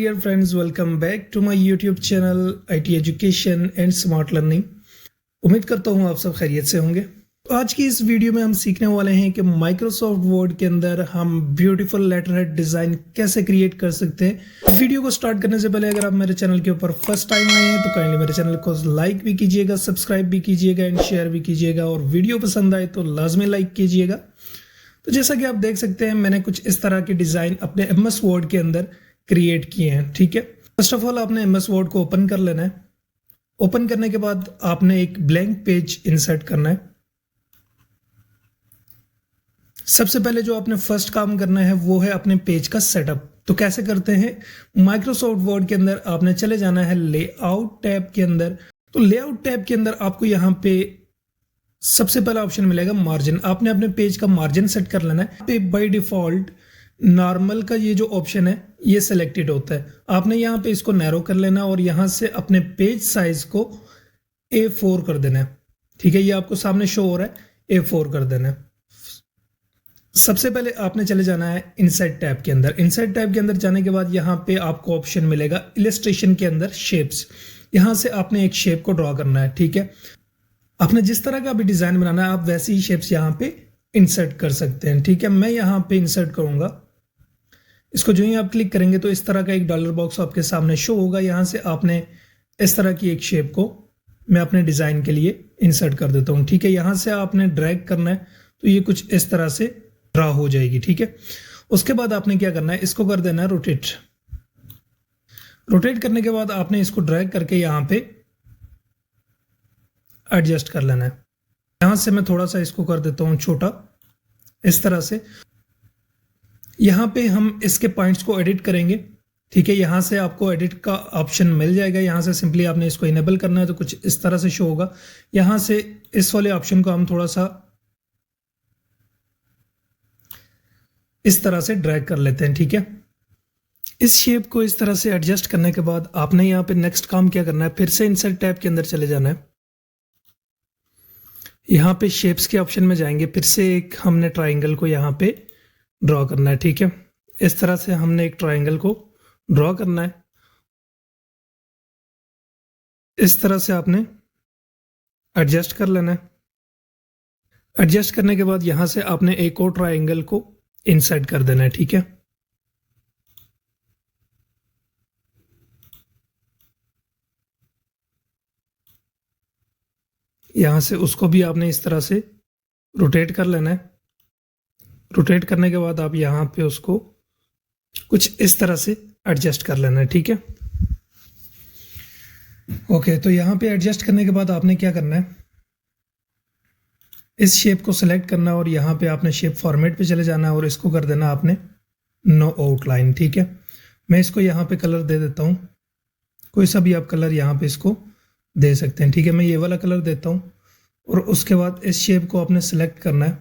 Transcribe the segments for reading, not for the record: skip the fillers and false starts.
dear friends, welcome back to my YouTube channel IT Education and Smart Learning। उम्मीद करता हूँ आप सब खैरियत से होंगे। तो आज की इस वीडियो में हम सीखने वाले हैं कि माइक्रोसॉफ्ट वर्ड के अंदर हम ब्यूटीफुल लेटरहेड डिज़ाइन कैसे क्रिएट कर सकते हैं। वीडियो को स्टार्ट करने से पहले अगर आप मेरे चैनल के ऊपर फर्स्ट टाइम आए हैं तो काइंडली मेरे चैनल को लाइक भी कीजिएगा, सब्सक्राइब भी कीजिएगा एंड शेयर भी कीजिएगा, और वीडियो पसंद आए तो लाजमी लाइक कीजिएगा। तो जैसा कि आप देख सकते हैं मैंने कुछ इस तरह के डिज़ाइन अपने MS वर्ड के अंदर क्रिएट किए हैं। ठीक है, फर्स्ट ऑफ ऑल आपने MS वर्ड को ओपन कर लेना है। ओपन करने के बाद आपने एक ब्लैंक पेज इंसर्ट करना है। सबसे पहले जो आपने फर्स्ट काम करना है वो है अपने पेज का सेटअप। तो कैसे करते हैं, माइक्रोसॉफ्ट वर्ड के अंदर आपने चले जाना है लेआउट टैब के अंदर। तो लेआउट टैब के अंदर आपको यहाँ पे सबसे पहला ऑप्शन मिलेगा मार्जिन। आपने अपने पेज का मार्जिन सेट कर लेना है। पे बाय डिफॉल्ट नॉर्मल का ये जो ऑप्शन है ये सिलेक्टेड होता है। आपने यहाँ पे इसको नैरो कर लेना और यहाँ से अपने पेज साइज को A4 कर देना है। ठीक है, ये आपको सामने शो हो रहा है, A4 कर देना है। सबसे पहले आपने चले जाना है इनसाइड टैब के अंदर। इनसाइड टैब के अंदर जाने के बाद यहाँ पे आपको ऑप्शन मिलेगा इलस्ट्रेशन के अंदर शेप्स। यहाँ से आपने एक शेप को ड्रॉ करना है। ठीक है, आपने जिस तरह का भी डिजाइन बनाना है आप वैसी ही शेप्स यहाँ पे इंसर्ट कर सकते हैं। ठीक है, मैं यहाँ पे इंसर्ट करूंगा। इसको जो ही आप क्लिक करेंगे तो इस तरह का एक डॉलर बॉक्स आपके सामने शो होगा। यहाँ से आपने इस तरह की एक शेप को मैं अपने डिजाइन के लिए इंसर्ट कर देता हूँ। ठीक है, यहाँ से आपने ड्रैग करना है तो ये कुछ इस तरह से ड्रा हो जाएगी। ठीक है, उसके बाद आपने क्या करना है, इसको कर देना है रोटेट। रोटेट करने के बाद आपने इसको ड्रैग करके यहाँ पे एडजस्ट कर लेना है। यहां से मैं थोड़ा सा इसको कर देता हूं छोटा, इस तरह से। यहां पे हम इसके पॉइंट्स को एडिट करेंगे। ठीक है, यहां से आपको एडिट का ऑप्शन मिल जाएगा। यहां से सिंपली आपने इसको इनेबल करना है तो कुछ इस तरह से शो होगा। यहां से इस वाले ऑप्शन को हम थोड़ा सा इस तरह से ड्रैग कर लेते हैं। ठीक है, इस शेप को इस तरह से एडजस्ट करने के बाद आपने यहाँ पे नेक्स्ट काम क्या करना है, फिर से इंसर्ट टैब के अंदर चले जाना है। यहाँ पे शेप्स के ऑप्शन में जाएंगे, फिर से एक हमने ट्राइंगल को यहाँ पे ड्रॉ करना है। ठीक है, इस तरह से हमने एक ट्राइंगल को ड्रॉ करना है। इस तरह से आपने एडजस्ट कर लेना है। एडजस्ट करने के बाद यहाँ से आपने एक और ट्राइंगल को इंसर्ट कर देना है। ठीक है, यहाँ से उसको भी आपने इस तरह से रोटेट कर लेना है। रोटेट करने के बाद आप यहाँ पे उसको कुछ इस तरह से एडजस्ट कर लेना है। ठीक है, ओके। तो यहाँ पे एडजस्ट करने के बाद आपने क्या करना है, इस शेप को सिलेक्ट करना और यहाँ पे आपने शेप फॉर्मेट पे चले जाना है और इसको कर देना आपने नो आउटलाइन। ठीक है, मैं इसको यहाँ पे कलर दे देता हूँ, कोई सा भी आप कलर यहाँ पे इसको दे सकते हैं। ठीक है, मैं ये वाला कलर देता हूँ और उसके बाद इस शेप को आपने सेलेक्ट करना है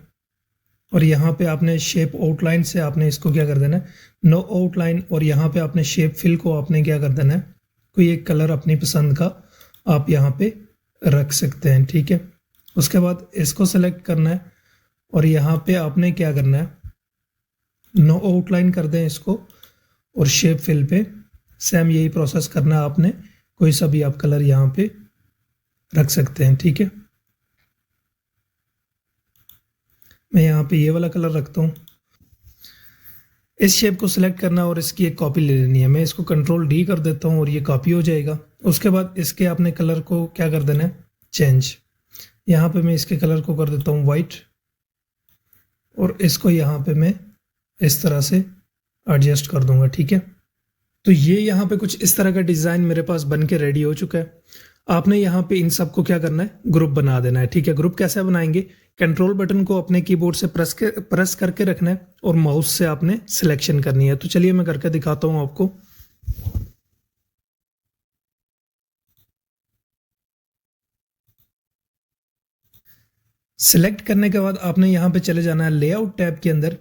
और यहाँ पे आपने शेप आउटलाइन से आपने इसको क्या कर देना है, नो आउटलाइन, और यहाँ पे आपने शेप फिल को आपने क्या कर देना है, कोई एक कलर अपनी पसंद का आप यहाँ पे रख सकते हैं। ठीक है, उसके बाद इसको सेलेक्ट करना है और यहाँ पे आपने क्या करना है, नो आउटलाइन कर दें इसको, और शेप फिल पे सेम यही प्रोसेस करना है आपने, कोई सा भी आप कलर यहाँ पे रख सकते हैं। ठीक है, मैं यहाँ पे ये वाला कलर रखता हूँ। इस शेप को सिलेक्ट करना और इसकी एक कॉपी ले लेनी है। मैं इसको कंट्रोल D कर देता हूँ और ये कॉपी हो जाएगा। उसके बाद इसके आपने कलर को क्या कर देना है, चेंज। यहाँ पे मैं इसके कलर को कर देता हूँ वाइट और इसको यहाँ पे मैं इस तरह से एडजस्ट कर दूंगा। ठीक है, तो ये यहाँ पे कुछ इस तरह का डिज़ाइन मेरे पास बन के रेडी हो चुका है। आपने यहाँ पे इन सब को क्या करना है, ग्रुप बना देना है। ठीक है, ग्रुप कैसे बनाएंगे, कंट्रोल बटन को अपने कीबोर्ड से प्रेस करके रखना है और माउस से आपने सिलेक्शन करनी है। तो चलिए मैं करके दिखाता हूँ आपको। सिलेक्ट करने के बाद आपने यहाँ पे चले जाना है लेआउट टैब के अंदर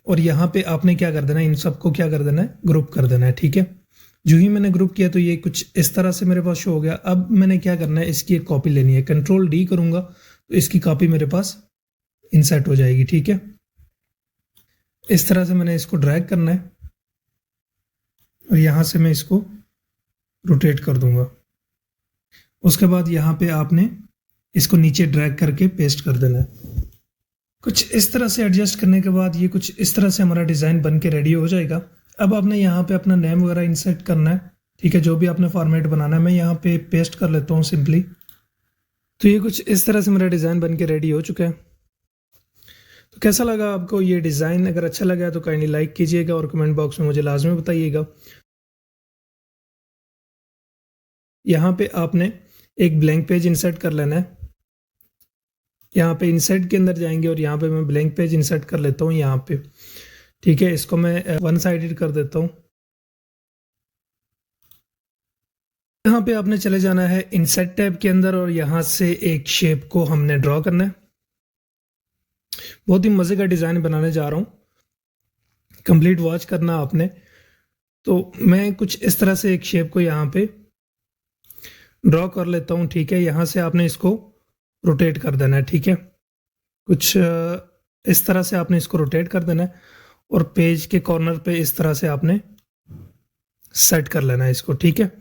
और यहाँ पे आपने क्या कर देना है, इन सबको क्या कर देना है, ग्रुप कर देना है। ठीक है, जो ही मैंने ग्रुप किया तो ये कुछ इस तरह से मेरे पास शो हो गया। अब मैंने क्या करना है, इसकी एक कॉपी लेनी है। कंट्रोल D करूंगा तो इसकी कॉपी मेरे पास इंसर्ट हो जाएगी। ठीक है, इस तरह से मैंने इसको ड्रैग करना है और यहाँ से मैं इसको रोटेट कर दूंगा। उसके बाद यहाँ पे आपने इसको नीचे ड्रैग करके पेस्ट कर देना है। कुछ इस तरह से एडजस्ट करने के बाद ये कुछ इस तरह से हमारा डिज़ाइन बन के रेडी हो जाएगा। अब आपने यहाँ पे अपना नेम वगैरह इंसर्ट करना है, ठीक है, जो भी आपने फॉर्मेट बनाना है। मैं यहाँ पे पेस्ट कर लेता हूँ सिंपली। तो ये कुछ इस तरह से मेरा डिज़ाइन बन के रेडी हो चुका है। तो कैसा लगा आपको ये डिज़ाइन? अगर अच्छा लगा तो काइंडली लाइक कीजिएगा और कमेंट बॉक्स में मुझे लाजमी बताइएगा। यहाँ पे आपने एक ब्लैंक पेज इंसर्ट कर लेना है। यहाँ पे इंसर्ट के अंदर जाएंगे और यहाँ पे मैं ब्लैंक पेज इंसर्ट कर लेता हूँ यहाँ पे, ठीक है। इसको मैं वन साइडेड कर देता हूँ। यहाँ पे आपने चले जाना है इंसर्ट टैब के अंदर और यहाँ से एक शेप को हमने ड्रॉ करना है। बहुत ही मज़े का डिज़ाइन बनाने जा रहा हूँ, कंप्लीट वॉच करना आपने। तो मैं कुछ इस तरह से एक शेप को यहाँ पे ड्रॉ कर लेता हूँ, ठीक है। यहाँ से आपने इसको रोटेट कर देना है, ठीक है। कुछ इस तरह से आपने इसको रोटेट कर देना है और पेज के कॉर्नर पे इस तरह से आपने सेट कर लेना है इसको, ठीक है।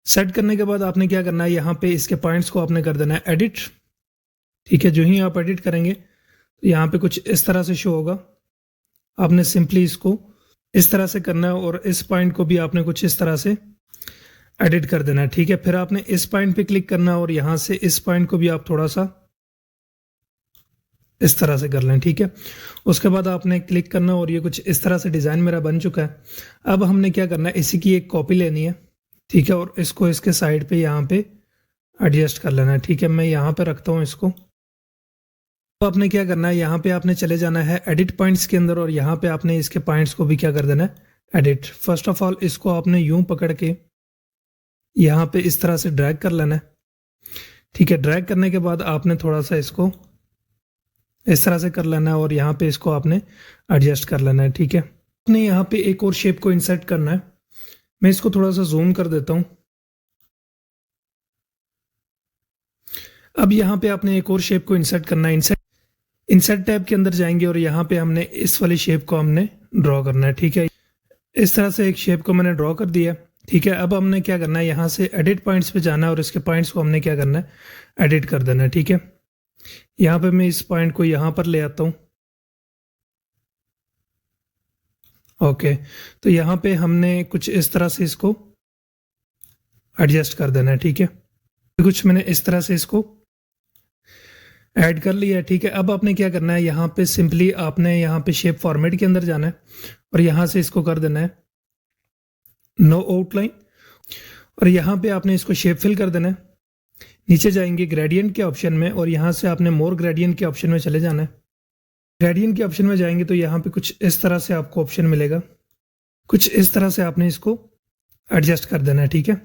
सेट करने के बाद आपने क्या करना है, यहाँ पे इसके पॉइंट्स को आपने कर देना है एडिट, ठीक है। जो ही आप एडिट करेंगे तो यहाँ पे कुछ इस तरह से शो होगा। आपने सिंपली इसको इस तरह से करना है और इस पॉइंट को भी आपने कुछ इस तरह से एडिट कर देना है, ठीक है। फिर आपने इस पॉइंट पे क्लिक करना है और यहाँ से इस पॉइंट को भी आप थोड़ा सा इस तरह से कर लें, ठीक है। उसके बाद आपने क्लिक करना और ये कुछ इस तरह से डिज़ाइन मेरा बन चुका है। अब हमने क्या करना है, इसी की एक कॉपी लेनी है, ठीक है, और इसको इसके साइड पे यहाँ पे एडजस्ट कर लेना है, ठीक है। मैं यहाँ पे रखता हूँ इसको। तो आपने क्या करना है, यहाँ पे आपने चले जाना है एडिट पॉइंट्स के अंदर और यहाँ पे आपने इसके पॉइंट्स को भी क्या कर देना है, एडिट। फर्स्ट ऑफ ऑल इसको आपने यूं पकड़ के यहाँ पे इस तरह से ड्रैग कर लेना है, ठीक है। ड्रैग करने के बाद आपने थोड़ा सा इसको इस तरह से कर लेना है और यहाँ पे इसको आपने एडजस्ट कर लेना है, ठीक है। आपने यहाँ पे एक और शेप को इंसर्ट करना है। मैं इसको थोड़ा सा जूम कर देता हूँ। अब यहाँ पे आपने एक और शेप को इंसर्ट करना है। इंसर्ट टैब के अंदर जाएंगे और यहाँ पे हमने इस वाली शेप को हमने ड्रॉ करना है, ठीक है। इस तरह से एक शेप को मैंने ड्रॉ कर दिया, ठीक है। अब हमने क्या करना है, यहाँ से एडिट पॉइंट्स पे जाना है और इसके पॉइंट्स को हमने क्या करना है, एडिट कर देना है, ठीक है। यहाँ पे मैं इस पॉइंट को यहाँ पर ले आता हूँ, ओके। तो यहाँ पे हमने कुछ इस तरह से इसको एडजस्ट कर देना है, ठीक है। कुछ मैंने इस तरह से इसको ऐड कर लिया है, ठीक है। अब आपने क्या करना है, यहाँ पे सिंपली आपने यहाँ पे शेप फॉर्मेट के अंदर जाना है और यहाँ से इसको कर देना है नो आउटलाइन और यहाँ पे आपने इसको शेप फिल कर देना है। नीचे जाएंगे ग्रेडियंट के ऑप्शन में और यहाँ से आपने मोर ग्रेडियंट के ऑप्शन में चले जाना है। ग्रेडियंट के ऑप्शन में जाएंगे तो यहाँ पे कुछ इस तरह से आपको ऑप्शन मिलेगा। कुछ इस तरह से आपने इसको एडजस्ट कर देना है, ठीक है।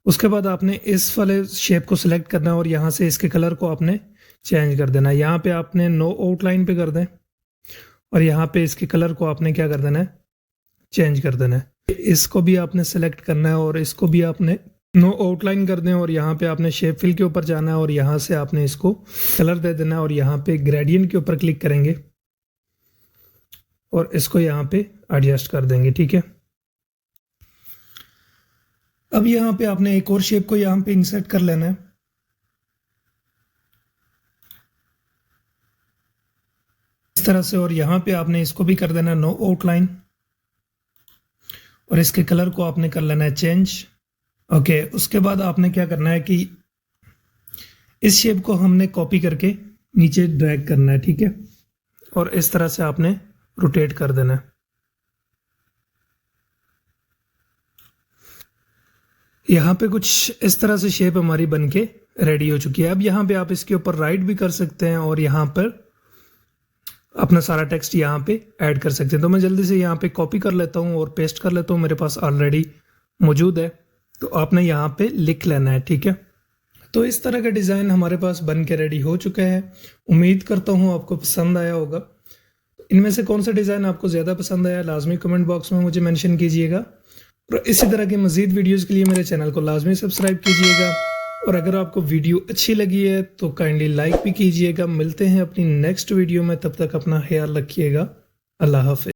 उसके बाद आपने इस वाले शेप को सिलेक्ट करना है और यहाँ से इसके कलर को आपने चेंज कर देना है। यहाँ पे आपने नो आउटलाइन पे कर दें और यहाँ पे इसके कलर को आपने क्या कर देना है, चेंज कर देना है। इसको भी आपने सेलेक्ट करना है और इसको भी आपने नो आउटलाइन कर दें और यहाँ पे आपने शेप फिल के ऊपर जाना है और यहाँ से आपने इसको कलर दे देना है और यहाँ पे ग्रेडियंट के ऊपर क्लिक करेंगे और इसको यहाँ पे एडजस्ट कर देंगे, ठीक है। अब यहाँ पे आपने एक और शेप को यहाँ पे इंसर्ट कर लेना है। इस तरह से और यहाँ पे आपने इसको भी कर देना है नो आउटलाइन और इसके कलर को आपने कर लेना है चेंज, ओके। उसके बाद आपने क्या करना है कि इस शेप को हमने कॉपी करके नीचे ड्रैग करना है, ठीक है, और इस तरह से आपने रोटेट कर देना है। यहाँ पे कुछ इस तरह से शेप हमारी बनके रेडी हो चुकी है। अब यहाँ पे आप इसके ऊपर राइट भी कर सकते हैं और यहाँ पर अपना सारा टेक्स्ट यहाँ पे ऐड कर सकते हैं। तो मैं जल्दी से यहाँ पे कॉपी कर लेता हूँ और पेस्ट कर लेता हूँ, मेरे पास ऑलरेडी मौजूद है। तो आपने यहाँ पे लिख लेना है, ठीक है। तो इस तरह का डिज़ाइन हमारे पास बन के रेडी हो चुका है। उम्मीद करता हूँ आपको पसंद आया होगा। इनमें से कौन सा डिज़ाइन आपको ज़्यादा पसंद आया, लाजमी कमेंट बॉक्स में मुझे मेंशन कीजिएगा और इसी तरह की मज़ीद वीडियोज़ के लिए मेरे चैनल को लाजमी सब्सक्राइब कीजिएगा। और अगर आपको वीडियो अच्छी लगी है तो काइंडली लाइक भी कीजिएगा। मिलते हैं अपनी नेक्स्ट वीडियो में, तब तक अपना ख्याल रखिएगा। अल्लाह हाफ़िज़।